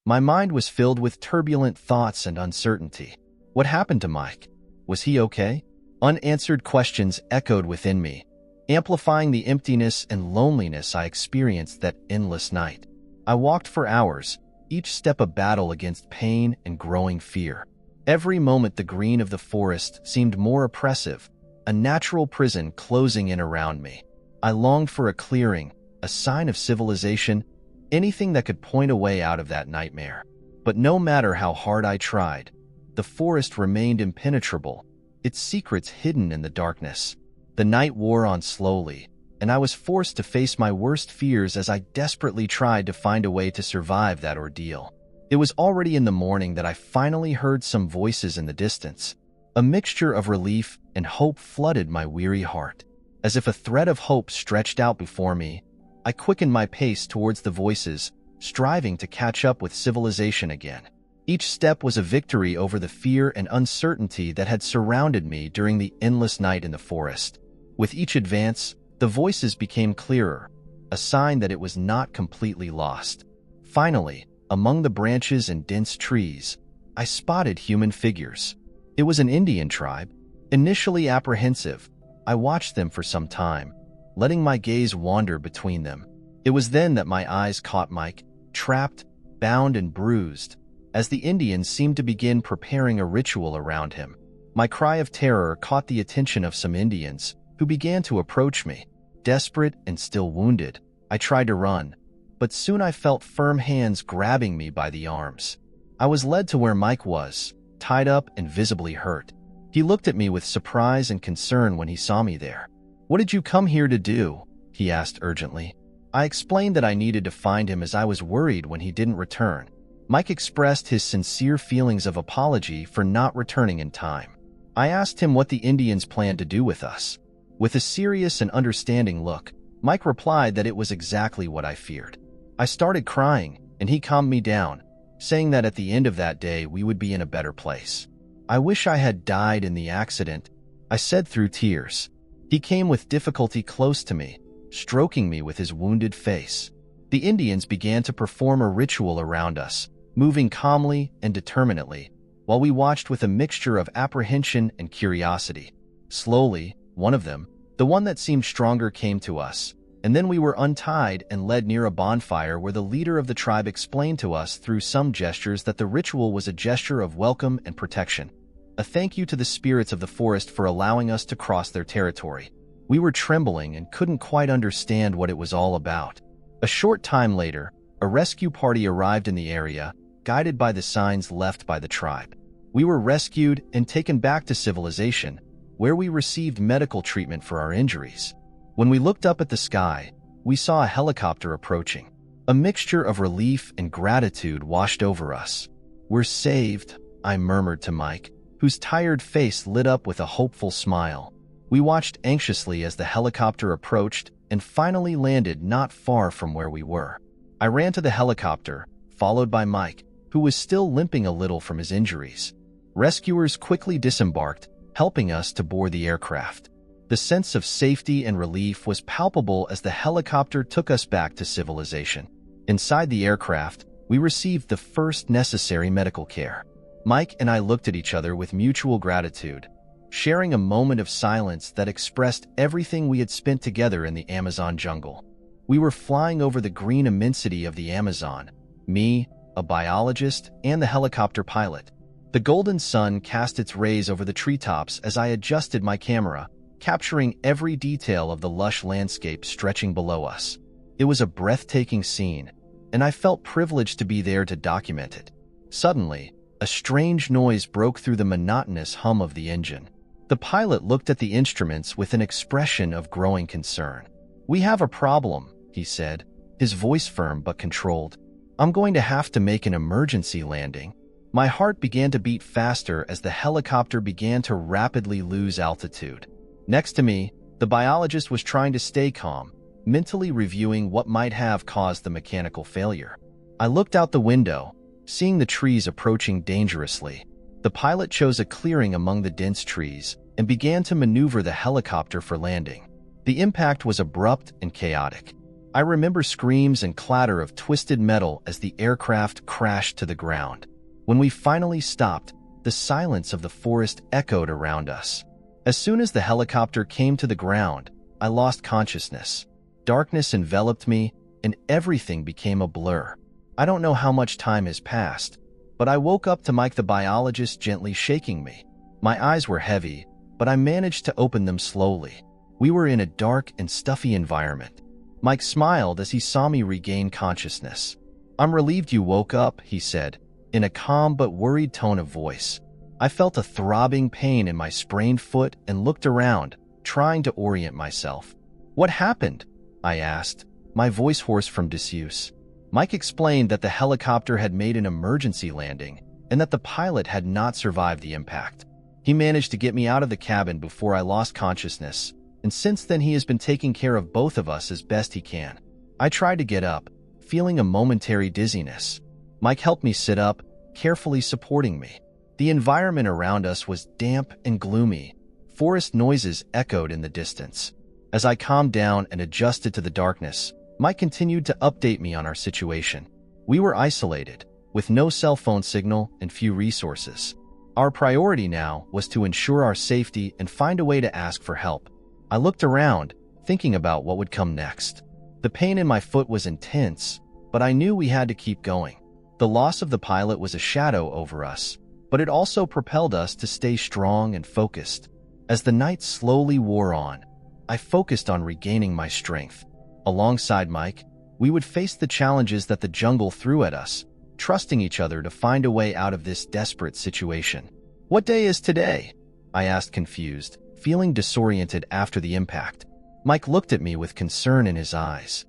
My mind was filled with turbulent thoughts and uncertainty. What happened to Mike? Was he okay? Unanswered questions echoed within me, amplifying the emptiness and loneliness I experienced that endless night. I walked for hours, each step a battle against pain and growing fear. Every moment the green of the forest seemed more oppressive, a natural prison closing in around me. I longed for a clearing, a sign of civilization, anything that could point a way out of that nightmare. But no matter how hard I tried, the forest remained impenetrable, its secrets hidden in the darkness. The night wore on slowly, and I was forced to face my worst fears as I desperately tried to find a way to survive that ordeal. It was already in the morning that I finally heard some voices in the distance. A mixture of relief and hope flooded my weary heart. As if a thread of hope stretched out before me, I quickened my pace towards the voices, striving to catch up with civilization again. Each step was a victory over the fear and uncertainty that had surrounded me during the endless night in the forest. With each advance, the voices became clearer, a sign that it was not completely lost. Finally, among the branches and dense trees, I spotted human figures. It was an Indian tribe. Initially apprehensive, I watched them for some time, letting my gaze wander between them. It was then that my eyes caught Mike, trapped, bound, and bruised, as the Indians seemed to begin preparing a ritual around him. My cry of terror caught the attention of some Indians, who began to approach me. Desperate and still wounded, I tried to run, but soon I felt firm hands grabbing me by the arms. I was led to where Mike was, tied up and visibly hurt. He looked at me with surprise and concern when he saw me there. "What did you come here to do?" he asked urgently. I explained that I needed to find him as I was worried when he didn't return. Mike expressed his sincere feelings of apology for not returning in time. I asked him what the Indians planned to do with us. With a serious and understanding look, Mike replied that it was exactly what I feared. I started crying, and he calmed me down, saying that at the end of that day we would be in a better place. "I wish I had died in the accident," I said through tears. He came with difficulty close to me, stroking me with his wounded face. The Indians began to perform a ritual around us, moving calmly and determinedly, while we watched with a mixture of apprehension and curiosity. Slowly, one of them, the one that seemed stronger, came to us, and then we were untied and led near a bonfire where the leader of the tribe explained to us through some gestures that the ritual was a gesture of welcome and protection, a thank you to the spirits of the forest for allowing us to cross their territory. We were trembling and couldn't quite understand what it was all about. A short time later, a rescue party arrived in the area, guided by the signs left by the tribe. We were rescued and taken back to civilization, where we received medical treatment for our injuries. When we looked up at the sky, we saw a helicopter approaching. A mixture of relief and gratitude washed over us. "We're saved," I murmured to Mike, whose tired face lit up with a hopeful smile. We watched anxiously as the helicopter approached and finally landed not far from where we were. I ran to the helicopter, followed by Mike, who was still limping a little from his injuries. Rescuers quickly disembarked, helping us to board the aircraft. The sense of safety and relief was palpable as the helicopter took us back to civilization. Inside the aircraft, we received the first necessary medical care. Mike and I looked at each other with mutual gratitude, sharing a moment of silence that expressed everything we had spent together in the Amazon jungle. We were flying over the green immensity of the Amazon, me, a biologist, and the helicopter pilot. The golden sun cast its rays over the treetops as I adjusted my camera, capturing every detail of the lush landscape stretching below us. It was a breathtaking scene, and I felt privileged to be there to document it. Suddenly, a strange noise broke through the monotonous hum of the engine. The pilot looked at the instruments with an expression of growing concern. "We have a problem," he said, his voice firm but controlled. "I'm going to have to make an emergency landing." My heart began to beat faster as the helicopter began to rapidly lose altitude. Next to me, the biologist was trying to stay calm, mentally reviewing what might have caused the mechanical failure. I looked out the window, seeing the trees approaching dangerously. The pilot chose a clearing among the dense trees and began to maneuver the helicopter for landing. The impact was abrupt and chaotic. I remember screams and clatter of twisted metal as the aircraft crashed to the ground. When we finally stopped, the silence of the forest echoed around us. As soon as the helicopter came to the ground, I lost consciousness. Darkness enveloped me, and everything became a blur. I don't know how much time has passed, but I woke up to Mike the biologist gently shaking me. My eyes were heavy, but I managed to open them slowly. We were in a dark and stuffy environment. Mike smiled as he saw me regain consciousness. "I'm relieved you woke up," he said, in a calm but worried tone of voice. I felt a throbbing pain in my sprained foot and looked around, trying to orient myself. "What happened?" I asked, my voice hoarse from disuse. Mike explained that the helicopter had made an emergency landing and that the pilot had not survived the impact. He managed to get me out of the cabin before I lost consciousness, and since then he has been taking care of both of us as best he can. I tried to get up, feeling a momentary dizziness. Mike helped me sit up, carefully supporting me. The environment around us was damp and gloomy. Forest noises echoed in the distance. As I calmed down and adjusted to the darkness, Mike continued to update me on our situation. We were isolated, with no cell phone signal and few resources. Our priority now was to ensure our safety and find a way to ask for help. I looked around, thinking about what would come next. The pain in my foot was intense, but I knew we had to keep going. The loss of the pilot was a shadow over us, but it also propelled us to stay strong and focused. As the night slowly wore on, I focused on regaining my strength. Alongside Mike, we would face the challenges that the jungle threw at us, trusting each other to find a way out of this desperate situation. "What day is today?" I asked, confused, feeling disoriented after the impact. Mike looked at me with concern in his eyes.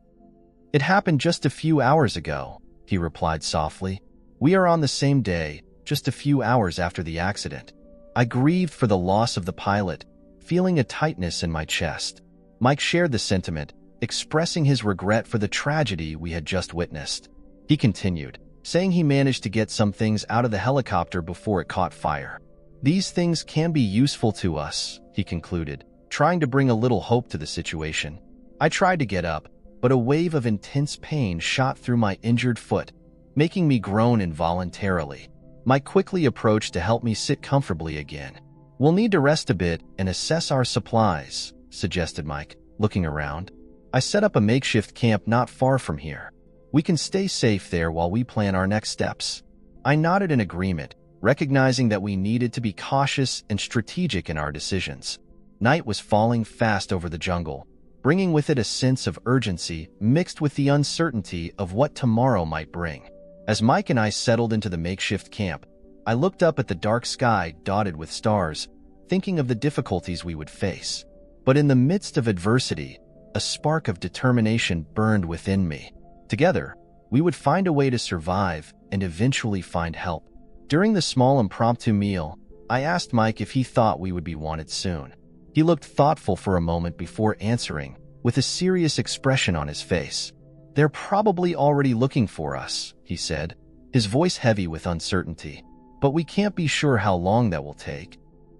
"It happened just a few hours ago," he replied softly. "We are on the same day, just a few hours after the accident." I grieved for the loss of the pilot, feeling a tightness in my chest. Mike shared the sentiment, expressing his regret for the tragedy we had just witnessed. He continued, saying he managed to get some things out of the helicopter before it caught fire. "These things can be useful to us," he concluded, trying to bring a little hope to the situation. I tried to get up, but a wave of intense pain shot through my injured foot, making me groan involuntarily. Mike quickly approached to help me sit comfortably again. "We'll need to rest a bit and assess our supplies," suggested Mike, looking around. "I set up a makeshift camp not far from here. We can stay safe there while we plan our next steps." I nodded in agreement, recognizing that we needed to be cautious and strategic in our decisions. Night was falling fast over the jungle, bringing with it a sense of urgency mixed with the uncertainty of what tomorrow might bring. As Mike and I settled into the makeshift camp, I looked up at the dark sky dotted with stars, thinking of the difficulties we would face. But in the midst of adversity, a spark of determination burned within me. Together, we would find a way to survive and eventually find help. During the small impromptu meal, I asked Mike if he thought we would be wanted soon. He looked thoughtful for a moment before answering, with a serious expression on his face. "They're probably already looking for us," he said, his voice heavy with uncertainty. "But we can't be sure how long that will take."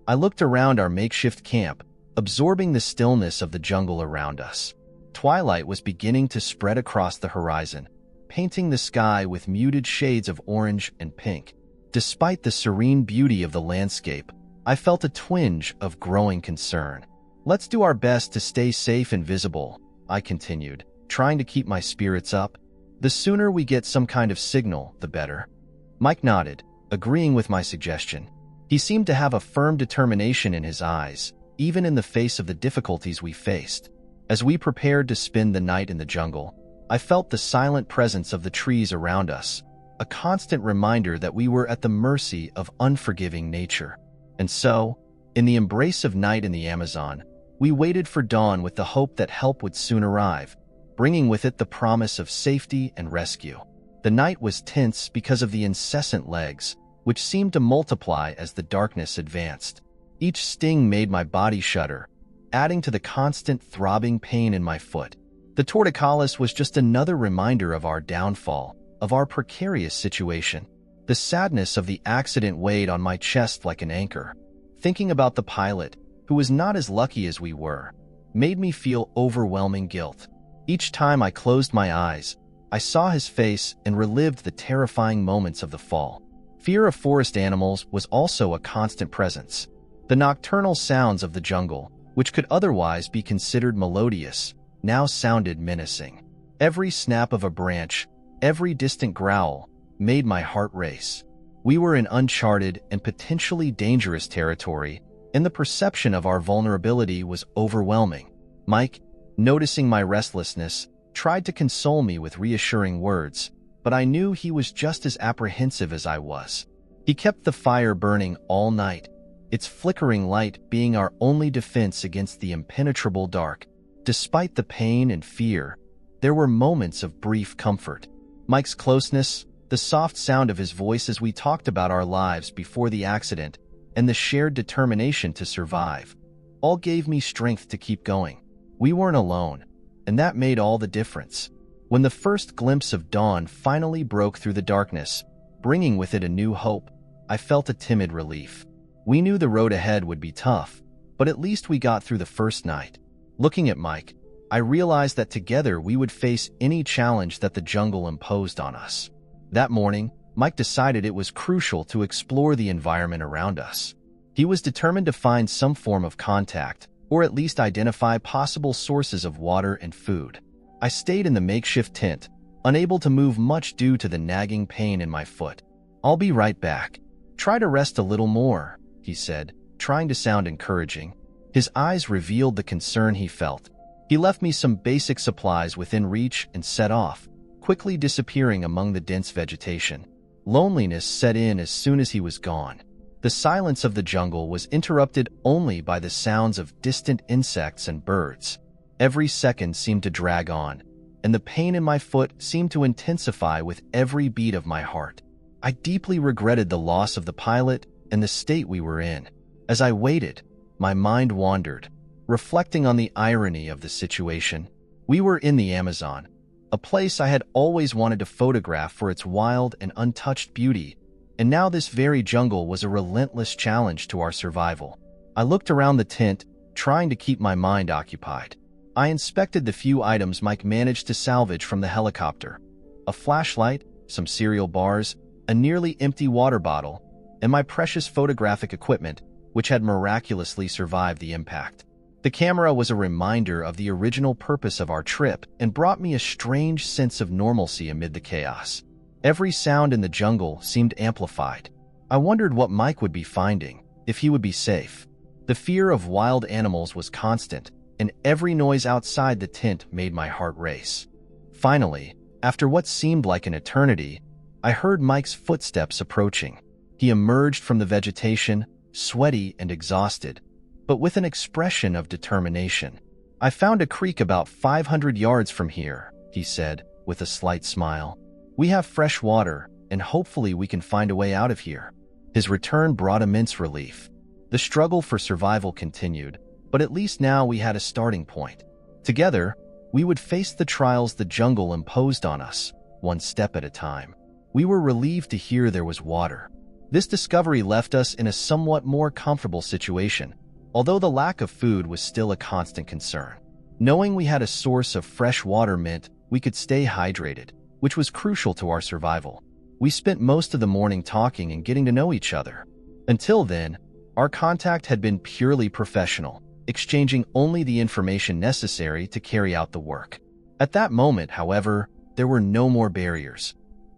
I looked around our makeshift camp, absorbing the stillness of the jungle around us. Twilight was beginning to spread across the horizon, painting the sky with muted shades of orange and pink. Despite the serene beauty of the landscape, I felt a twinge of growing concern. "Let's do our best to stay safe and visible," I continued, trying to keep my spirits up. "The sooner we get some kind of signal, the better." Mike nodded, agreeing with my suggestion. He seemed to have a firm determination in his eyes, even in the face of the difficulties we faced. As we prepared to spend the night in the jungle, I felt the silent presence of the trees around us, a constant reminder that we were at the mercy of unforgiving nature. And so, in the embrace of night in the Amazon, we waited for dawn with the hope that help would soon arrive, bringing with it the promise of safety and rescue. The night was tense because of the incessant legs, which seemed to multiply as the darkness advanced. Each sting made my body shudder, adding to the constant throbbing pain in my foot. The torticollis was just another reminder of our downfall, of our precarious situation. The sadness of the accident weighed on my chest like an anchor. Thinking about the pilot, who was not as lucky as we were, made me feel overwhelming guilt. Each time I closed my eyes, I saw his face and relived the terrifying moments of the fall. Fear of forest animals was also a constant presence. The nocturnal sounds of the jungle, which could otherwise be considered melodious, now sounded menacing. Every snap of a branch, every distant growl, made my heart race. We were in uncharted and potentially dangerous territory, and the perception of our vulnerability was overwhelming. Mike, noticing my restlessness, tried to console me with reassuring words, but I knew he was just as apprehensive as I was. He kept the fire burning all night, its flickering light being our only defense against the impenetrable dark. Despite the pain and fear, there were moments of brief comfort. Mike's closeness, the soft sound of his voice as we talked about our lives before the accident, and the shared determination to survive, all gave me strength to keep going. We weren't alone, and that made all the difference. When the first glimpse of dawn finally broke through the darkness, bringing with it a new hope, I felt a timid relief. We knew the road ahead would be tough, but at least we got through the first night. Looking at Mike, I realized that together we would face any challenge that the jungle imposed on us. That morning, Mike decided it was crucial to explore the environment around us. He was determined to find some form of contact, or at least identify possible sources of water and food. I stayed in the makeshift tent, unable to move much due to the nagging pain in my foot. "I'll be right back. Try to rest a little more," he said, trying to sound encouraging. His eyes revealed the concern he felt. He left me some basic supplies within reach and set off, quickly disappearing among the dense vegetation. Loneliness set in as soon as he was gone. The silence of the jungle was interrupted only by the sounds of distant insects and birds. Every second seemed to drag on, and the pain in my foot seemed to intensify with every beat of my heart. I deeply regretted the loss of the pilot and the state we were in. As I waited, my mind wandered, reflecting on the irony of the situation. We were in the Amazon, a place I had always wanted to photograph for its wild and untouched beauty, and now this very jungle was a relentless challenge to our survival. I looked around the tent, trying to keep my mind occupied. I inspected the few items Mike managed to salvage from the helicopter: a flashlight, some cereal bars, a nearly empty water bottle, and my precious photographic equipment, which had miraculously survived the impact. The camera was a reminder of the original purpose of our trip and brought me a strange sense of normalcy amid the chaos. Every sound in the jungle seemed amplified. I wondered what Mike would be finding, if he would be safe. The fear of wild animals was constant, and every noise outside the tent made my heart race. Finally, after what seemed like an eternity, I heard Mike's footsteps approaching. He emerged from the vegetation, sweaty and exhausted, but with an expression of determination. "I found a creek about 500 yards from here," he said, with a slight smile. "We have fresh water, and hopefully we can find a way out of here." His return brought immense relief. The struggle for survival continued, but at least now we had a starting point. Together, we would face the trials the jungle imposed on us, one step at a time. We were relieved to hear there was water. This discovery left us in a somewhat more comfortable situation, although the lack of food was still a constant concern. Knowing we had a source of fresh water meant we could stay hydrated, which was crucial to our survival. We spent most of the morning talking and getting to know each other. Until then, our contact had been purely professional, exchanging only the information necessary to carry out the work. At that moment, however, there were no more barriers.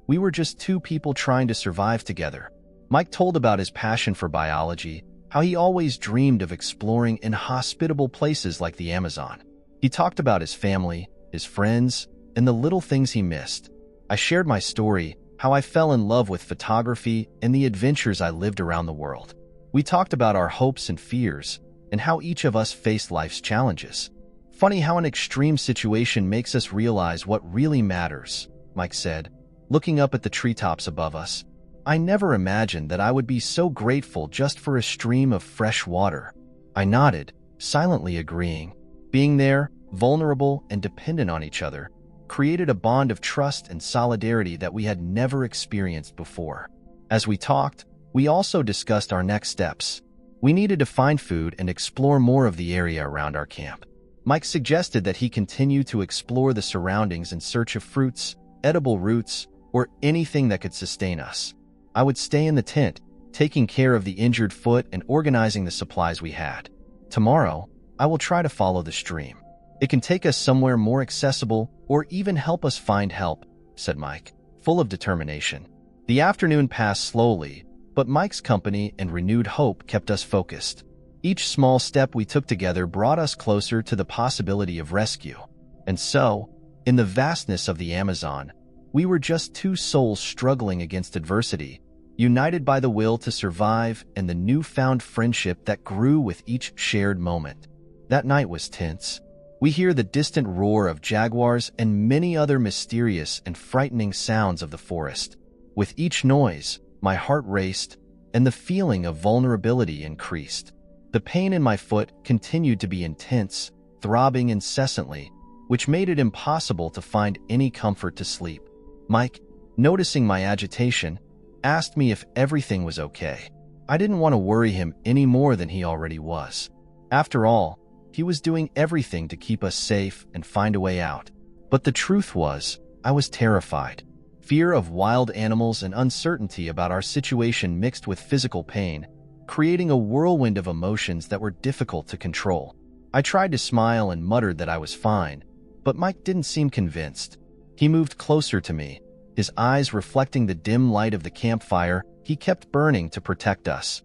We were just two people trying to survive together. Mike told about his passion for biology, how he always dreamed of exploring inhospitable places like the Amazon. He talked about his family, his friends, and the little things he missed. I shared my story, how I fell in love with photography and the adventures I lived around the world. We talked about our hopes and fears, and how each of us faced life's challenges. "Funny how an extreme situation makes us realize what really matters," Mike said, looking up at the treetops above us. "I never imagined that I would be so grateful just for a stream of fresh water." I nodded, silently agreeing. Being there, vulnerable and dependent on each other, created a bond of trust and solidarity that we had never experienced before. As we talked, we also discussed our next steps. We needed to find food and explore more of the area around our camp. Mike suggested that he continue to explore the surroundings in search of fruits, edible roots, or anything that could sustain us. I would stay in the tent, taking care of the injured foot and organizing the supplies we had. Tomorrow, I will try to follow the stream. It can take us somewhere more accessible or even help us find help, said Mike, full of determination. The afternoon passed slowly, but Mike's company and renewed hope kept us focused. Each small step we took together brought us closer to the possibility of rescue. And so, in the vastness of the Amazon, we were just two souls struggling against adversity, united by the will to survive and the newfound friendship that grew with each shared moment. That night was tense. We hear the distant roar of jaguars and many other mysterious and frightening sounds of the forest. With each noise, my heart raced, and the feeling of vulnerability increased. The pain in my foot continued to be intense, throbbing incessantly, which made it impossible to find any comfort to sleep. Mike, noticing my agitation, asked me if everything was okay. I didn't want to worry him any more than he already was. After all, he was doing everything to keep us safe and find a way out. But the truth was, I was terrified. Fear of wild animals and uncertainty about our situation mixed with physical pain, creating a whirlwind of emotions that were difficult to control. I tried to smile and muttered that I was fine, but Mike didn't seem convinced. He moved closer to me, his eyes reflecting the dim light of the campfire he kept burning to protect us.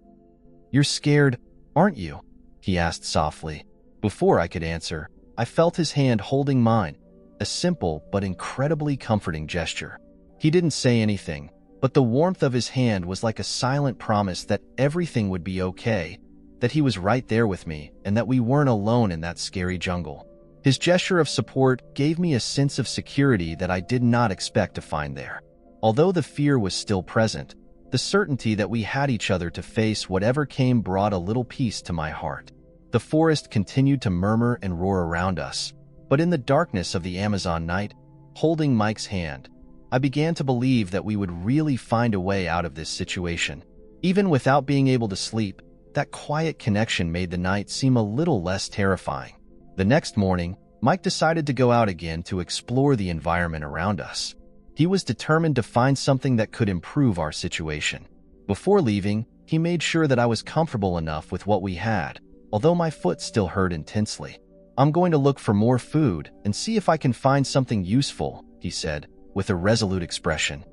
"You're scared, aren't you?" he asked softly. Before I could answer, I felt his hand holding mine, a simple but incredibly comforting gesture. He didn't say anything, but the warmth of his hand was like a silent promise that everything would be okay, that he was right there with me, and that we weren't alone in that scary jungle. His gesture of support gave me a sense of security that I did not expect to find there. Although the fear was still present, the certainty that we had each other to face whatever came brought a little peace to my heart. The forest continued to murmur and roar around us, but in the darkness of the Amazon night, holding Mike's hand, I began to believe that we would really find a way out of this situation. Even without being able to sleep, that quiet connection made the night seem a little less terrifying. The next morning, Mike decided to go out again to explore the environment around us. He was determined to find something that could improve our situation. Before leaving, he made sure that I was comfortable enough with what we had, although my foot still hurt intensely. "I'm going to look for more food and see if I can find something useful," he said, with a resolute expression.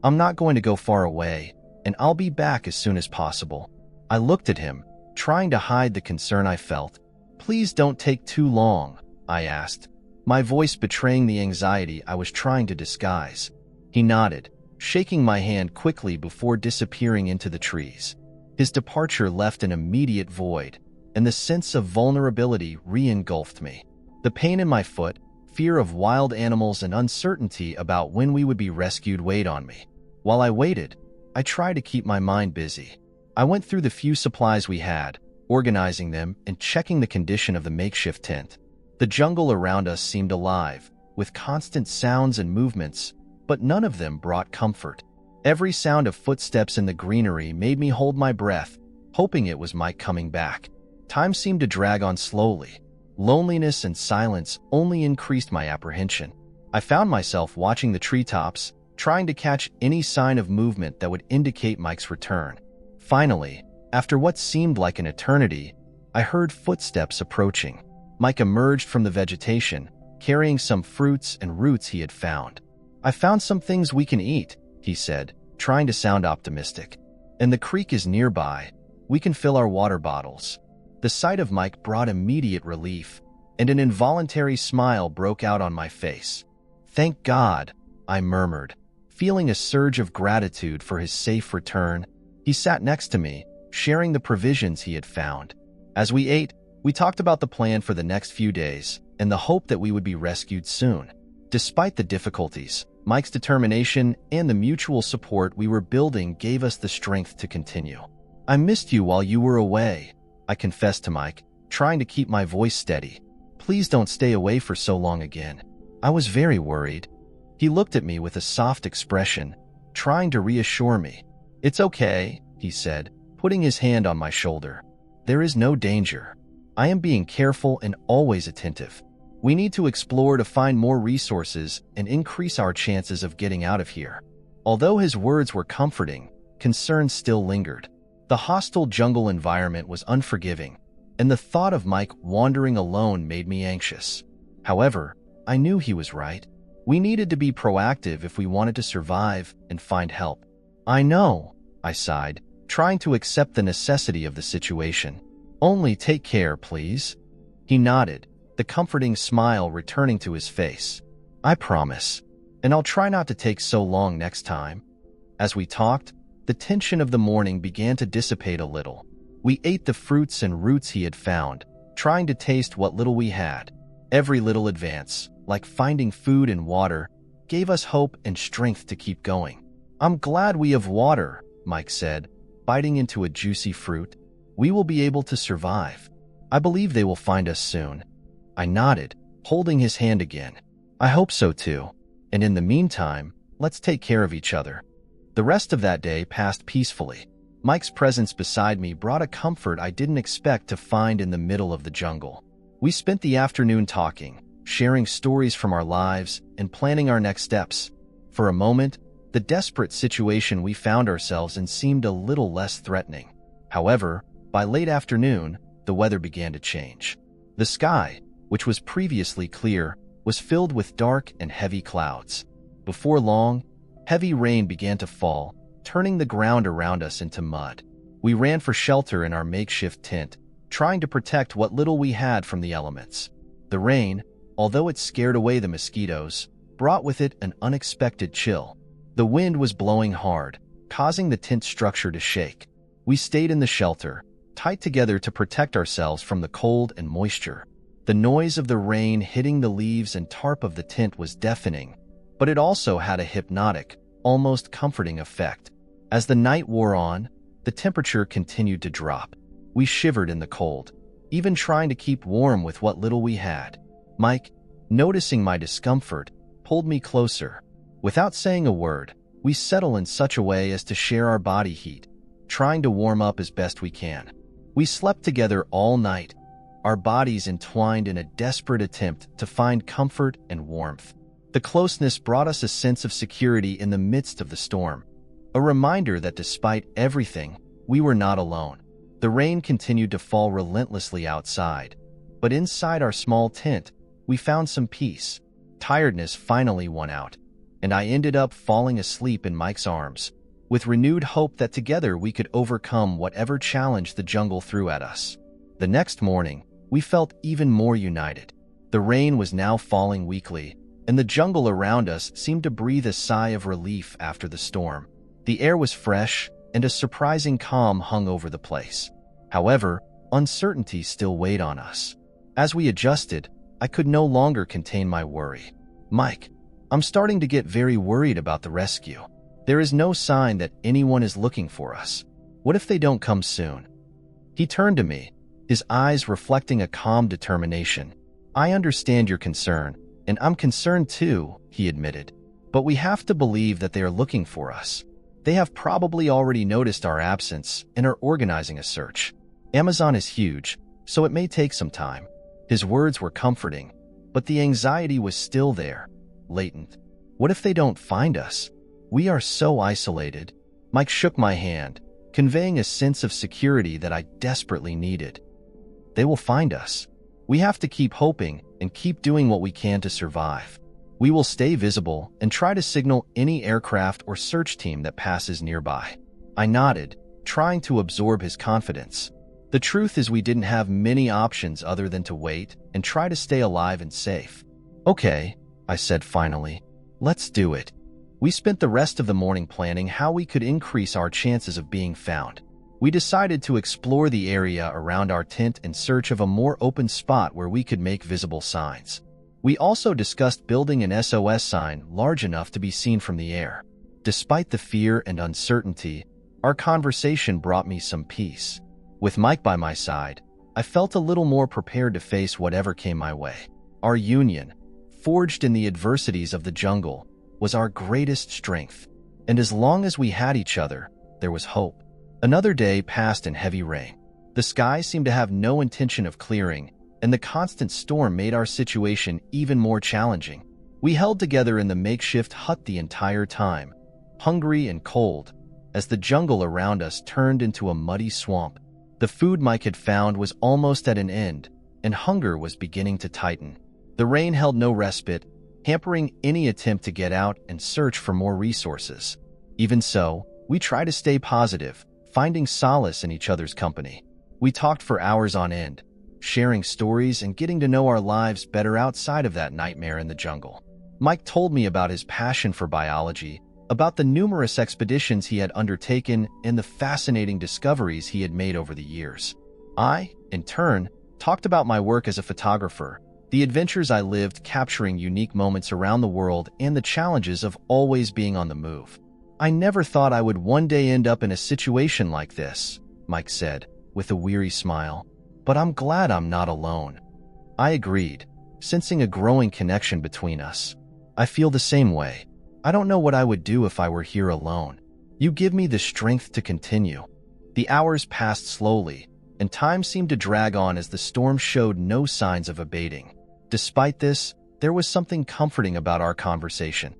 "I'm not going to go far away, and I'll be back as soon as possible." I looked at him, trying to hide the concern I felt. "Please don't take too long," I asked, my voice betraying the anxiety I was trying to disguise. He nodded, shaking my hand quickly before disappearing into the trees. His departure left an immediate void, and the sense of vulnerability re-engulfed me. The pain in my foot, fear of wild animals, and uncertainty about when we would be rescued weighed on me. While I waited, I tried to keep my mind busy. I went through the few supplies we had, organizing them and checking the condition of the makeshift tent. The jungle around us seemed alive, with constant sounds and movements, but none of them brought comfort. Every sound of footsteps in the greenery made me hold my breath, hoping it was Mike coming back. Time seemed to drag on slowly. Loneliness and silence only increased my apprehension. I found myself watching the treetops, trying to catch any sign of movement that would indicate Mike's return. Finally, after what seemed like an eternity, I heard footsteps approaching. Mike emerged from the vegetation, carrying some fruits and roots he had found. "I found some things we can eat," he said, trying to sound optimistic. "And the creek is nearby. We can fill our water bottles." The sight of Mike brought immediate relief, and an involuntary smile broke out on my face. "Thank God," I murmured, feeling a surge of gratitude for his safe return. He sat next to me, sharing the provisions he had found. As we ate, we talked about the plan for the next few days and the hope that we would be rescued soon. Despite the difficulties, Mike's determination and the mutual support we were building gave us the strength to continue. "I missed you while you were away," I confessed to Mike, trying to keep my voice steady. "Please don't stay away for so long again." I was very worried. He looked at me with a soft expression, trying to reassure me. "It's okay," he said, putting his hand on my shoulder. "There is no danger." I am being careful and always attentive. We need to explore to find more resources and increase our chances of getting out of here." Although his words were comforting, concern still lingered. The hostile jungle environment was unforgiving, and the thought of Mike wandering alone made me anxious. However, I knew he was right. We needed to be proactive if we wanted to survive and find help. "I know," I sighed, trying to accept the necessity of the situation. "Only take care, please." He nodded, the comforting smile returning to his face. "I promise, and I'll try not to take so long next time." As we talked, the tension of the morning began to dissipate a little. We ate the fruits and roots he had found, trying to taste what little we had. Every little advance, like finding food and water, gave us hope and strength to keep going. "I'm glad we have water," Mike said, biting into a juicy fruit. "We will be able to survive. I believe they will find us soon." I nodded, holding his hand again. "I hope so too. And in the meantime, let's take care of each other." The rest of that day passed peacefully. Mike's presence beside me brought a comfort I didn't expect to find in the middle of the jungle. We spent the afternoon talking, sharing stories from our lives and planning our next steps. For a moment, the desperate situation we found ourselves in seemed a little less threatening. However, by late afternoon, the weather began to change. The sky, which was previously clear, was filled with dark and heavy clouds. Before long, heavy rain began to fall, turning the ground around us into mud. We ran for shelter in our makeshift tent, trying to protect what little we had from the elements. The rain, although it scared away the mosquitoes, brought with it an unexpected chill. The wind was blowing hard, causing the tent structure to shake. We stayed in the shelter, tight together to protect ourselves from the cold and moisture. The noise of the rain hitting the leaves and tarp of the tent was deafening, but it also had a hypnotic, almost comforting effect. As the night wore on, the temperature continued to drop. We shivered in the cold, even trying to keep warm with what little we had. Mike, noticing my discomfort, pulled me closer. Without saying a word, we settle in such a way as to share our body heat, trying to warm up as best we can. We slept together all night, our bodies entwined in a desperate attempt to find comfort and warmth. The closeness brought us a sense of security in the midst of the storm, a reminder that despite everything, we were not alone. The rain continued to fall relentlessly outside, but inside our small tent, we found some peace. Tiredness finally won out, and I ended up falling asleep in Mike's arms, with renewed hope that together we could overcome whatever challenge the jungle threw at us. The next morning, we felt even more united. The rain was now falling weakly, and the jungle around us seemed to breathe a sigh of relief after the storm. The air was fresh, and a surprising calm hung over the place. However, uncertainty still weighed on us. As we adjusted, I could no longer contain my worry. "Mike, I'm starting to get very worried about the rescue. There is no sign that anyone is looking for us. What if they don't come soon?" He turned to me, his eyes reflecting a calm determination. "I understand your concern, and I'm concerned too," he admitted. "But we have to believe that they are looking for us. They have probably already noticed our absence and are organizing a search. Amazon is huge, so it may take some time." His words were comforting, but the anxiety was still there, latent. What if they don't find us? We are so isolated. Mike shook my hand, conveying a sense of security that I desperately needed. "They will find us. We have to keep hoping and keep doing what we can to survive. We will stay visible and try to signal any aircraft or search team that passes nearby." I nodded, trying to absorb his confidence. The truth is we didn't have many options other than to wait and try to stay alive and safe. "Okay," I said finally. "Let's do it." We spent the rest of the morning planning how we could increase our chances of being found. We decided to explore the area around our tent in search of a more open spot where we could make visible signs. We also discussed building an SOS sign large enough to be seen from the air. Despite the fear and uncertainty, our conversation brought me some peace. With Mike by my side, I felt a little more prepared to face whatever came my way. Our union, forged in the adversities of the jungle, was our greatest strength, and as long as we had each other, there was hope. Another day passed in heavy rain. The sky seemed to have no intention of clearing, and the constant storm made our situation even more challenging. We held together in the makeshift hut the entire time, hungry and cold, as the jungle around us turned into a muddy swamp. The food Mike had found was almost at an end, and hunger was beginning to tighten. The rain held no respite, hampering any attempt to get out and search for more resources. Even so, we tried to stay positive, finding solace in each other's company. We talked for hours on end, sharing stories and getting to know our lives better outside of that nightmare in the jungle. Mike told me about his passion for biology, about the numerous expeditions he had undertaken, and the fascinating discoveries he had made over the years. I, in turn, talked about my work as a photographer, the adventures I lived capturing unique moments around the world, and the challenges of always being on the move. "I never thought I would one day end up in a situation like this," Mike said, with a weary smile. "But I'm glad I'm not alone." I agreed, sensing a growing connection between us. "I feel the same way. I don't know what I would do if I were here alone. You give me the strength to continue." The hours passed slowly, and time seemed to drag on as the storm showed no signs of abating. Despite this, there was something comforting about our conversation,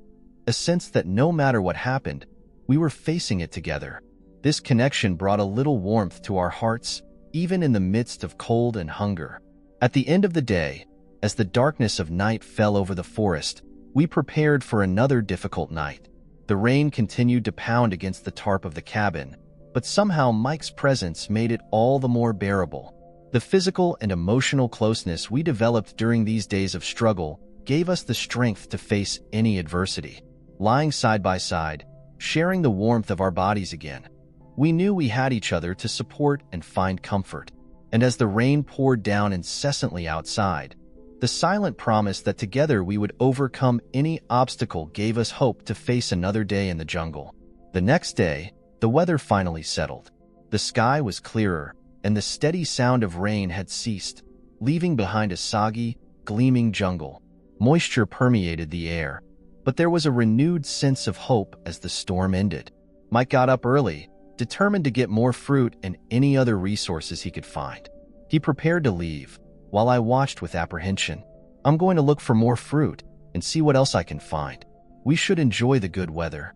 a sense that no matter what happened, we were facing it together. This connection brought a little warmth to our hearts, even in the midst of cold and hunger. At the end of the day, as the darkness of night fell over the forest, we prepared for another difficult night. The rain continued to pound against the tarp of the cabin, but somehow Mike's presence made it all the more bearable. The physical and emotional closeness we developed during these days of struggle gave us the strength to face any adversity. Lying side by side, sharing the warmth of our bodies again, we knew we had each other to support and find comfort. And as the rain poured down incessantly outside, the silent promise that together we would overcome any obstacle gave us hope to face another day in the jungle. The next day, the weather finally settled. The sky was clearer, and the steady sound of rain had ceased, leaving behind a soggy, gleaming jungle. Moisture permeated the air, but there was a renewed sense of hope as the storm ended. Mike got up early, determined to get more fruit and any other resources he could find. He prepared to leave, while I watched with apprehension. "I'm going to look for more fruit and see what else I can find. We should enjoy the good weather."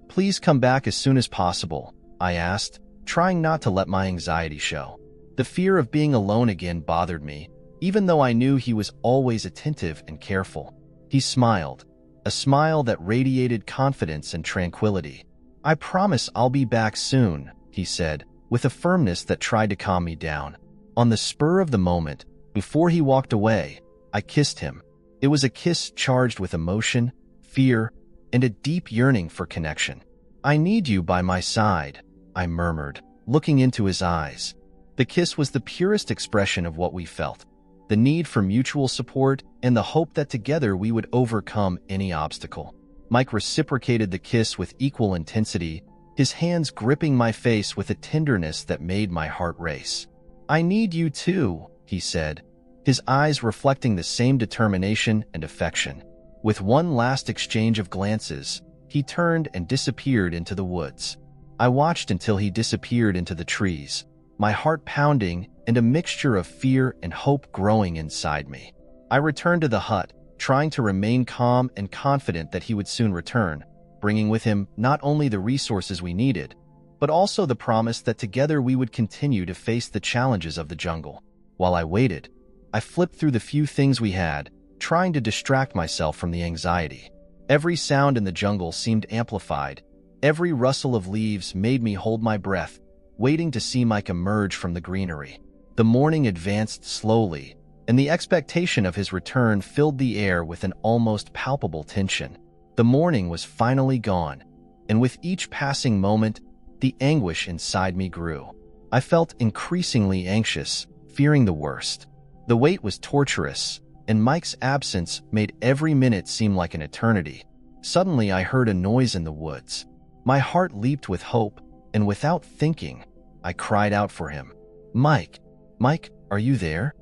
"Please come back as soon as possible," I asked, trying not to let my anxiety show. The fear of being alone again bothered me, even though I knew he was always attentive and careful. He smiled, a smile that radiated confidence and tranquility. "I promise I'll be back soon," he said, with a firmness that tried to calm me down. On the spur of the moment, before he walked away, I kissed him. It was a kiss charged with emotion, fear, and a deep yearning for connection. "I need you by my side," I murmured, looking into his eyes. The kiss was the purest expression of what we felt, the need for mutual support and the hope that together we would overcome any obstacle. Mike reciprocated the kiss with equal intensity, his hands gripping my face with a tenderness that made my heart race. "I need you too," he said, his eyes reflecting the same determination and affection. With one last exchange of glances, he turned and disappeared into the woods. I watched until he disappeared into the trees, my heart pounding and a mixture of fear and hope growing inside me. I returned to the hut, trying to remain calm and confident that he would soon return, bringing with him not only the resources we needed, but also the promise that together we would continue to face the challenges of the jungle. While I waited, I flipped through the few things we had, trying to distract myself from the anxiety. Every sound in the jungle seemed amplified. Every rustle of leaves made me hold my breath, waiting to see Mike emerge from the greenery. The morning advanced slowly, and the expectation of his return filled the air with an almost palpable tension. The morning was finally gone, and with each passing moment, the anguish inside me grew. I felt increasingly anxious, fearing the worst. The wait was torturous, and Mike's absence made every minute seem like an eternity. Suddenly, I heard a noise in the woods. My heart leaped with hope, and without thinking, I cried out for him. "Mike, Mike, are you there?"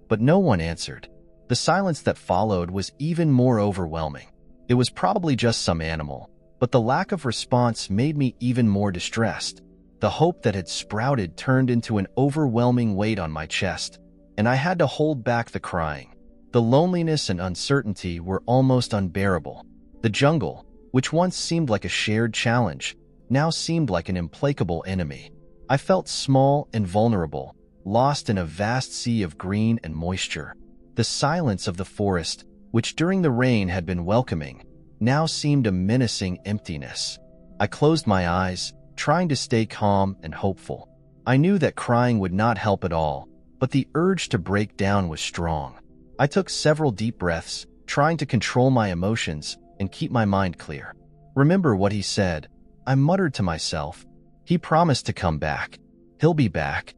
But no one answered. The silence that followed was even more overwhelming. It was probably just some animal, but the lack of response made me even more distressed. The hope that had sprouted turned into an overwhelming weight on my chest, and I had to hold back the crying. The loneliness and uncertainty were almost unbearable. The jungle, which once seemed like a shared challenge, now seemed like an implacable enemy. I felt small and vulnerable, lost in a vast sea of green and moisture. The silence of the forest, which during the rain had been welcoming, now seemed a menacing emptiness. I closed my eyes, trying to stay calm and hopeful. I knew that crying would not help at all, but the urge to break down was strong. I took several deep breaths, trying to control my emotions and keep my mind clear. "Remember what he said," I muttered to myself. "He promised to come back. He'll be back."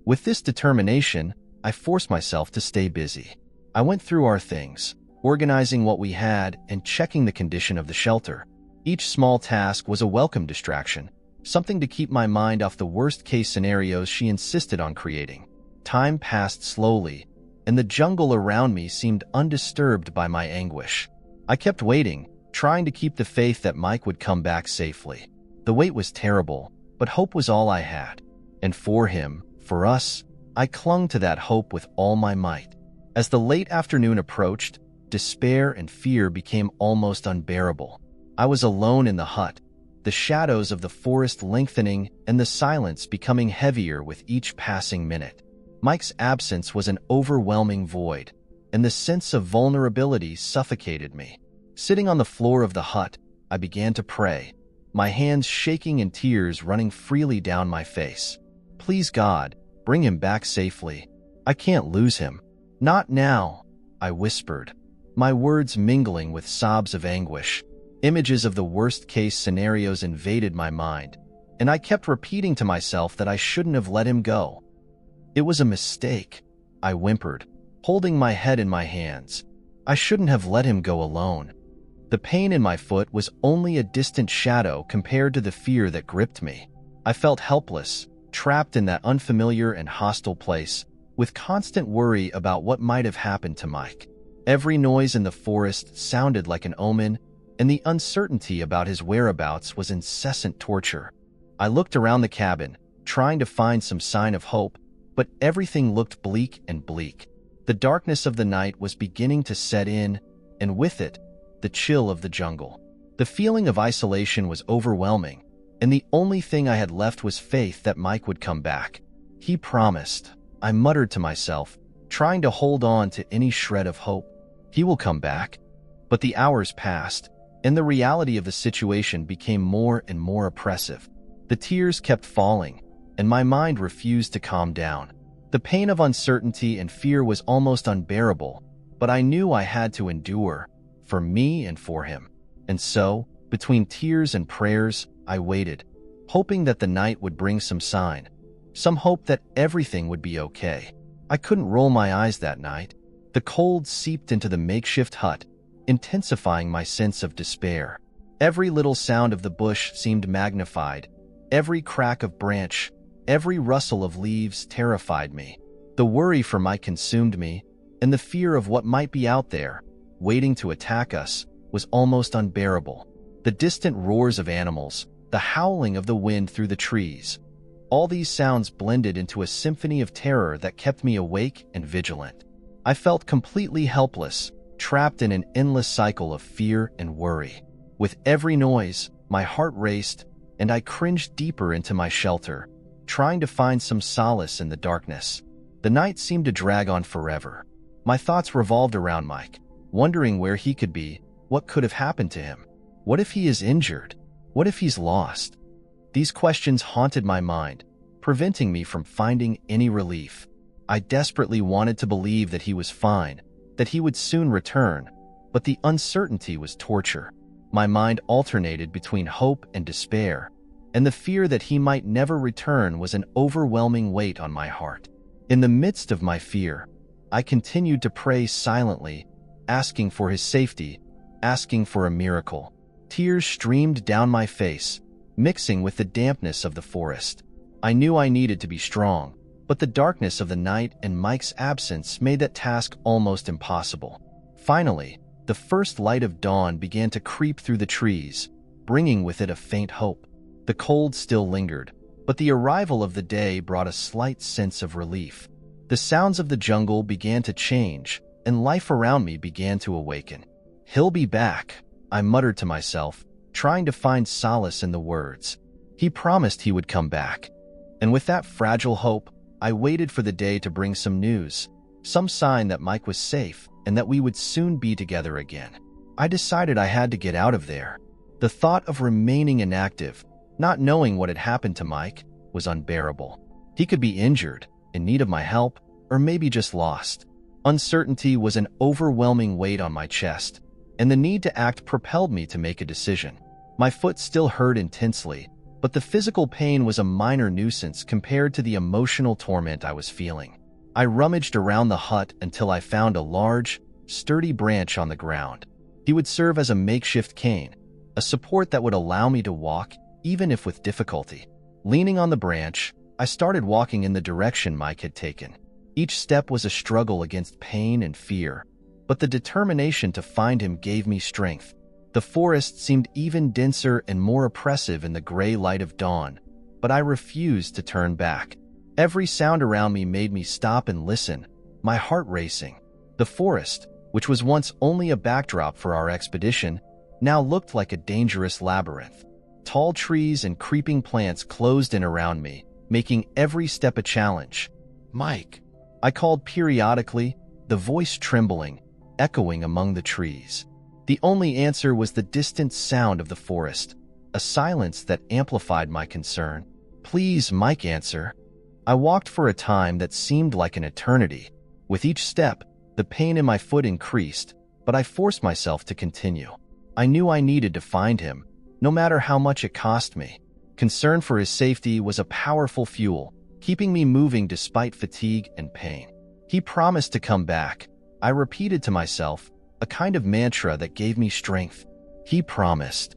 With this determination, I forced myself to stay busy. I went through our things, organizing what we had and checking the condition of the shelter. Each small task was a welcome distraction, something to keep my mind off the worst-case scenarios she insisted on creating. Time passed slowly, and the jungle around me seemed undisturbed by my anguish. I kept waiting, trying to keep the faith that Mike would come back safely. The wait was terrible, but hope was all I had. And for him, for us, I clung to that hope with all my might. As the late afternoon approached, despair and fear became almost unbearable. I was alone in the hut, the shadows of the forest lengthening and the silence becoming heavier with each passing minute. Mike's absence was an overwhelming void, and the sense of vulnerability suffocated me. Sitting on the floor of the hut, I began to pray, my hands shaking and tears running freely down my face. "Please God, bring him back safely. I can't lose him. Not now," I whispered, my words mingling with sobs of anguish. Images of the worst-case scenarios invaded my mind, and I kept repeating to myself that I shouldn't have let him go. "It was a mistake," I whimpered, holding my head in my hands. "I shouldn't have let him go alone." The pain in my foot was only a distant shadow compared to the fear that gripped me. I felt helpless, trapped in that unfamiliar and hostile place, with constant worry about what might have happened to Mike. Every noise in the forest sounded like an omen, and the uncertainty about his whereabouts was incessant torture. I looked around the cabin, trying to find some sign of hope, but everything looked bleak and bleak. The darkness of the night was beginning to set in, and with it, the chill of the jungle. The feeling of isolation was overwhelming, and the only thing I had left was faith that Mike would come back. "He promised," I muttered to myself, trying to hold on to any shred of hope. "He will come back." But the hours passed, and the reality of the situation became more and more oppressive. The tears kept falling, and my mind refused to calm down. The pain of uncertainty and fear was almost unbearable, but I knew I had to endure, for me and for him. And so, between tears and prayers, I waited, hoping that the night would bring some sign, some hope that everything would be okay. I couldn't roll my eyes that night. The cold seeped into the makeshift hut, intensifying my sense of despair. Every little sound of the bush seemed magnified. Every crack of branch, every rustle of leaves terrified me. The worry for Mike consumed me, and the fear of what might be out there, waiting to attack us, was almost unbearable. The distant roars of animals, the howling of the wind through the trees, all these sounds blended into a symphony of terror that kept me awake and vigilant. I felt completely helpless, trapped in an endless cycle of fear and worry. With every noise, my heart raced, and I cringed deeper into my shelter, trying to find some solace in the darkness. The night seemed to drag on forever. My thoughts revolved around Mike, wondering where he could be, what could have happened to him. What if he is injured? What if he's lost? These questions haunted my mind, preventing me from finding any relief. I desperately wanted to believe that he was fine, that he would soon return, but the uncertainty was torture. My mind alternated between hope and despair, and the fear that he might never return was an overwhelming weight on my heart. In the midst of my fear, I continued to pray silently, asking for his safety, asking for a miracle. Tears streamed down my face, mixing with the dampness of the forest. I knew I needed to be strong, but the darkness of the night and Mike's absence made that task almost impossible. Finally, the first light of dawn began to creep through the trees, bringing with it a faint hope. The cold still lingered, But the arrival of the day brought a slight sense of relief. The sounds of the jungle began to change, and life around me began to awaken. "He'll be back," I muttered to myself, trying to find solace in the words. He promised he would come back. And with that fragile hope, I waited for the day to bring some news, some sign that Mike was safe and that we would soon be together again. I decided I had to get out of there. The thought of remaining inactive, not knowing what had happened to Mike, was unbearable. He could be injured, in need of my help, or maybe just lost. Uncertainty was an overwhelming weight on my chest, and the need to act propelled me to make a decision. My foot still hurt intensely, but the physical pain was a minor nuisance compared to the emotional torment I was feeling. I rummaged around the hut until I found a large, sturdy branch on the ground. He would serve as a makeshift cane, a support that would allow me to walk, even if with difficulty. Leaning on the branch, I started walking in the direction Mike had taken. Each step was a struggle against pain and fear, but the determination to find him gave me strength. The forest seemed even denser and more oppressive in the gray light of dawn, but I refused to turn back. Every sound around me made me stop and listen, my heart racing. The forest, which was once only a backdrop for our expedition, now looked like a dangerous labyrinth. Tall trees and creeping plants closed in around me, making every step a challenge. "Mike," I called periodically, the voice trembling, echoing among the trees. The only answer was the distant sound of the forest, a silence that amplified my concern. "Please, Mike, answer." I walked for a time that seemed like an eternity. With each step, the pain in my foot increased, but I forced myself to continue. I knew I needed to find him, no matter how much it cost me. Concern for his safety was a powerful fuel, keeping me moving despite fatigue and pain. He promised to come back, I repeated to myself, a kind of mantra that gave me strength. He promised.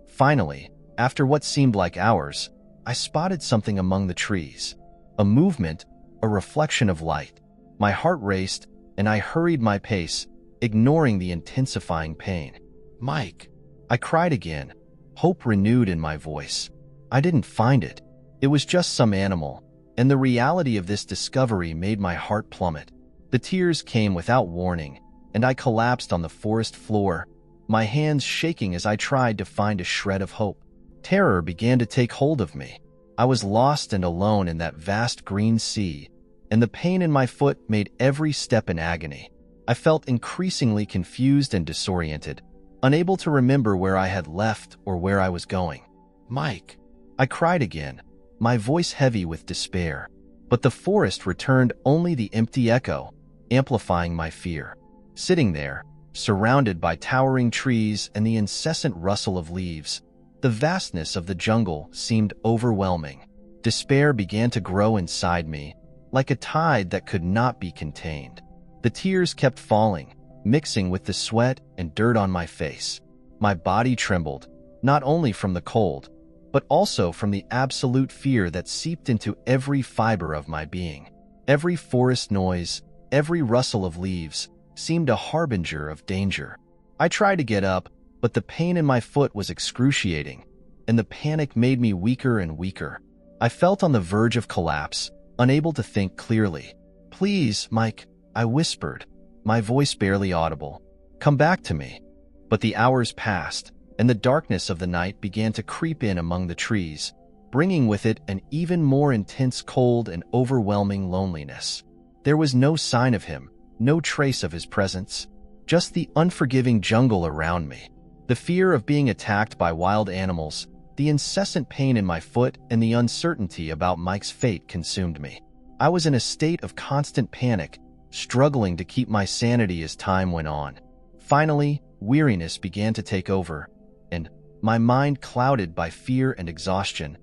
Finally, after what seemed like hours, I spotted something among the trees. A movement, a reflection of light. My heart raced, and I hurried my pace, ignoring the intensifying pain. "Mike," I cried again, hope renewed in my voice. I didn't find it. It was just some animal, and the reality of this discovery made my heart plummet. The tears came without warning, and I collapsed on the forest floor, my hands shaking as I tried to find a shred of hope. Terror began to take hold of me. I was lost and alone in that vast green sea, and the pain in my foot made every step an agony. I felt increasingly confused and disoriented, unable to remember where I had left or where I was going. "Mike," I cried again, my voice heavy with despair. But the forest returned only the empty echo, amplifying my fear. Sitting there, surrounded by towering trees and the incessant rustle of leaves, the vastness of the jungle seemed overwhelming. Despair began to grow inside me, like a tide that could not be contained. The tears kept falling, mixing with the sweat and dirt on my face. My body trembled, not only from the cold, but also from the absolute fear that seeped into every fiber of my being. Every forest noise, every rustle of leaves, seemed a harbinger of danger. I tried to get up, but the pain in my foot was excruciating, and the panic made me weaker and weaker. I felt on the verge of collapse, unable to think clearly. "Please, Mike," I whispered, my voice barely audible. "Come back to me." But the hours passed, and the darkness of the night began to creep in among the trees, bringing with it an even more intense cold and overwhelming loneliness. There was no sign of him, no trace of his presence, just the unforgiving jungle around me. The fear of being attacked by wild animals, the incessant pain in my foot, and the uncertainty about Mike's fate consumed me. I was in a state of constant panic, struggling to keep my sanity as time went on. Finally, weariness began to take over, and, my mind clouded by fear and exhaustion,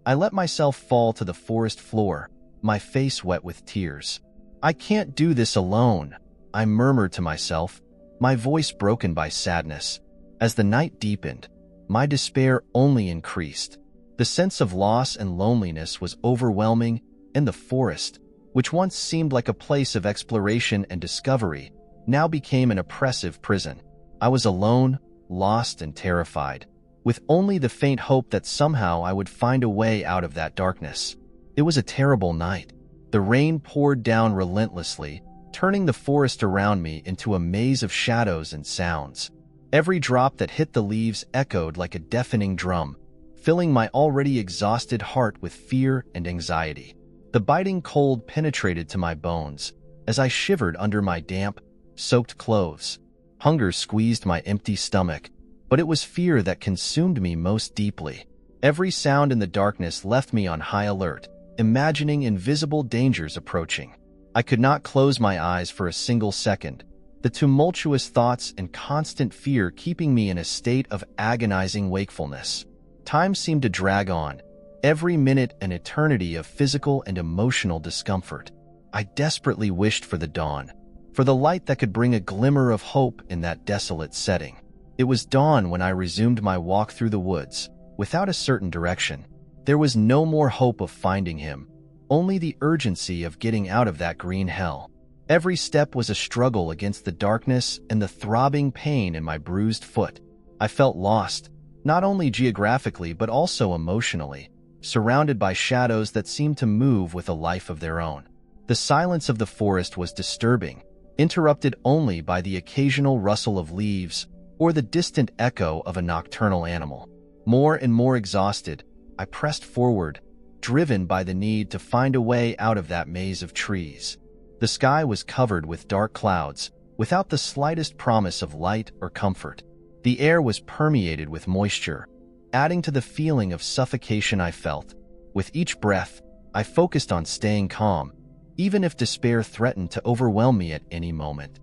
I let myself fall to the forest floor, my face wet with tears. "I can't do this alone," I murmured to myself, my voice broken by sadness. As the night deepened, my despair only increased. The sense of loss and loneliness was overwhelming, and the forest, which once seemed like a place of exploration and discovery, now became an oppressive prison. I was alone, lost, and terrified. with only the faint hope that somehow I would find a way out of that darkness. It was a terrible night. The rain poured down relentlessly, turning the forest around me into a maze of shadows and sounds. Every drop that hit the leaves echoed like a deafening drum, filling my already exhausted heart with fear and anxiety. The biting cold penetrated to my bones as I shivered under my damp, soaked clothes. Hunger squeezed my empty stomach, but it was fear that consumed me most deeply. Every sound in the darkness left me on high alert, imagining invisible dangers approaching. I could not close my eyes for a single second, the tumultuous thoughts and constant fear keeping me in a state of agonizing wakefulness. Time seemed to drag on, every minute an eternity of physical and emotional discomfort. I desperately wished for the dawn, for the light that could bring a glimmer of hope in that desolate setting. It was dawn when I resumed my walk through the woods, without a certain direction. There was no more hope of finding him, only the urgency of getting out of that green hell. Every step was a struggle against the darkness and the throbbing pain in my bruised foot. I felt lost, not only geographically but also emotionally, surrounded by shadows that seemed to move with a life of their own. The silence of the forest was disturbing, interrupted only by the occasional rustle of leaves or the distant echo of a nocturnal animal. More and more exhausted, I pressed forward, driven by the need to find a way out of that maze of trees. The sky was covered with dark clouds, without the slightest promise of light or comfort. The air was permeated with moisture, adding to the feeling of suffocation I felt. With each breath, I focused on staying calm, even if despair threatened to overwhelm me at any moment.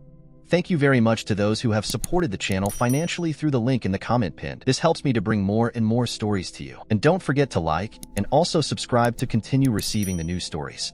Thank you very much to those who have supported the channel financially through the link in the comment pinned. This helps me to bring more and more stories to you. And don't forget to like and also subscribe to continue receiving the new stories.